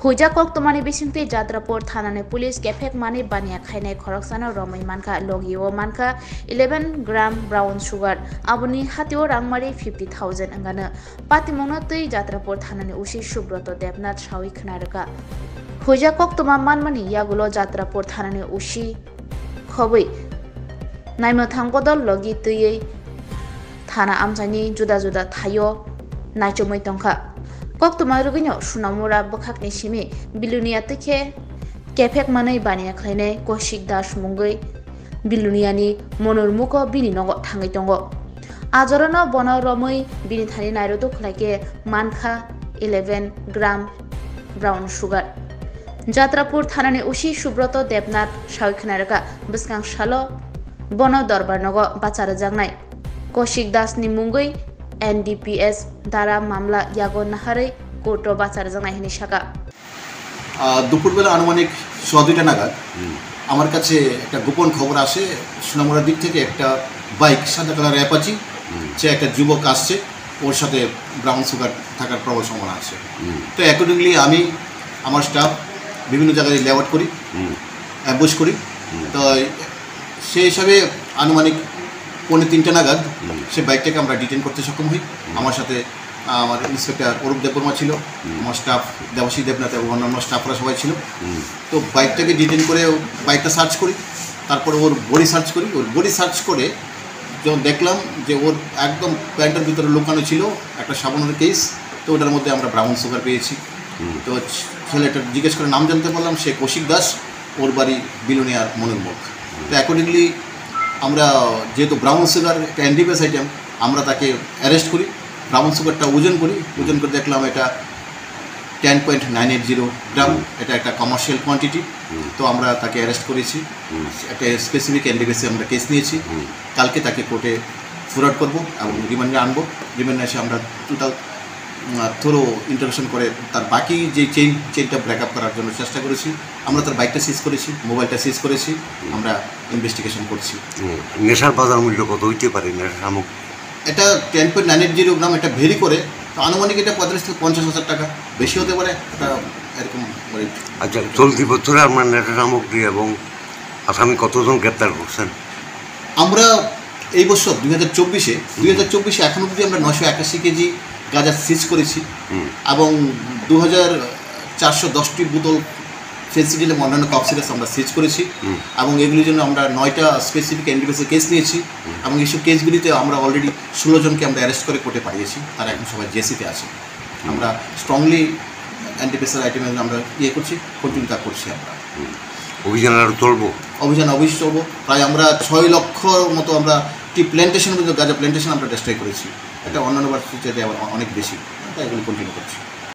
Huja kok tomani bisingti Jadrapur thanani police kefek mani bania khainai khoroksano romai manka logio manka 11 gram brown sugar abuni hatio rangmari 50,000 angana patimongna tui Jadrapur thanani usi Subroto Debnath sawi khnaraka Huja kok toma manmani yagulo Jadrapur thanani usi khobui naimo thangpodol logi tui thana amjani juda juda thayo naichomoi tongkha Koktuma rugino sunamura bokakni simi bilunia teke kefek manai bania khlainai Koshik Das mungoi biluniani monurmuko bini nogo thangai tongo ajorano bono romoi bini thani nairoto khlaike manka 11 gram brown sugar Jadrapur thanani usi Subroto Debnath sawikhnairaka biskang salo bono darbar nogo bachara jangnai Koshik Das ni mungoi NDPS দ্বারা মামলা ইয়াগো নাহারে court বাচার জানাই হিনি শাখা দুপুরবেলা আনুমানিক 2:30 নাগাদ আমার কাছে একটা গোপন খবর আসে সোনামুড়ার দিক থেকে একটা বাইক সাদা কালার অ্যাপাচি যে একটা যুবক আসছে ওর সাথে ব্রাউন সুগার থাকার প্রবল সম্ভাবনা আছে তো অ্যাকর্ডিংলি আমি আমার স্টাফ বিভিন্ন জায়গায় লেআউট করি অ্যাম্বুশ করি তো সেই হিসাবে আনুমানিক 2:45 নাগাদ সে বাইকটাকে আমরা ডিটেন করতে সক্ষম হই আমার সাথে আমার ইন্সপেক্টর অরূপ দেববর্মা ছিল আমার স্টাফ দেবাশী দেবনাথ এবং অন্যান্য স্টাফরা সবাই ছিল তো বাইকটাকে ডিটেন করে বাইকটা সার্চ করি তারপরে ওর বডি সার্চ করি ওর বডি সার্চ করে যখন দেখলাম যে ওর একদম প্যান্টের ভিতরে লুকানো ছিল একটা সাবানের কেস তো ওটার মধ্যে আমরা ব্রাউন সুগার পেয়েছি তো ছেলেটার জিজ্ঞেস করে নাম জানতে পারলাম সে কৌশিক দাস ওর বাড়ি বিলোনিয়ার মনুরমুখ তো অ্যাকর্ডিংলি আমরা যেহেতু ব্রাউন সুগার একটা এনডিপিএস আইটেম আমরা তাকে অ্যারেস্ট করি ব্রাউন সুগারটা ওজন করে দেখলাম এটা 10.980 গ্রাম এটা একটা কমার্শিয়াল কোয়ান্টিটি তো আমরা তাকে অ্যারেস্ট করেছি একটা স্পেসিফিক এনডিপিএসে আমরা কেস নিয়েছি কালকে তাকে কোর্টে ফরওয়ার্ড করবো এবং রিমান্ডে আনবো রিমান্ডে এসে আমরা টোটাল থরো ইন্টারভিউশন করে তার বাকি যে চেইনটা ব্রেকআপ করার জন্য চেষ্টা করেছি আমরা তার বাইকটা সিজ করেছি মোবাইলটা সিজ করেছি আমরা ইনভেস্টিগেশন করছি নেশার বাজার মূল্য কত হইতে পারে নেশার সামগ্রী এটা 10.980 গ্রাম এটা ভেরি করে তো আনুমানিক এটা 45 থেকে 50,000 টাকা বেশি হতে পারে এটা এরকম আচ্ছা চলতি বছরে আপনার নেশার সামগ্রী এবং আসামি কতজন গ্রেপ্তার করছেন আমরা এই বছর 2024 এখন অবধি আমরা 981 কেজি গাঁজা সিজ করেছি এবং 2410টি বোতল ফেন্সিডিল এবং অন্যান্য কফ সিরাপ আমরা সিজ করেছি এবং এগুলির জন্য আমরা 9টা স্পেসিফিক এনডিপিএসের কেস নিয়েছি এবং এইসব কেসগুলিতে আমরা অলরেডি 16 জনকে আমরা অ্যারেস্ট করে কোর্টে পাঠিয়েছি তারা এখন সবাই জেসিতে আছে আমরা স্ট্রংলি এনডিপিএসের আইটেমে আমরা করছি কন্টিনিউ তা করছি আমরা অভিযান আরও চলবো অভিযান অবশ্যই চলবো প্রায় আমরা 6 লক্ষর মতো আমরা টি প্ল্যান্টেশনের মধ্যে গাঁজা প্ল্যান্টেশন আমরা ডিস্ট্রয় করেছি এটা অন্যান্য বার চাইতে আবার অনেক বেশি তাই এগুলো কন্টিনিউ করছি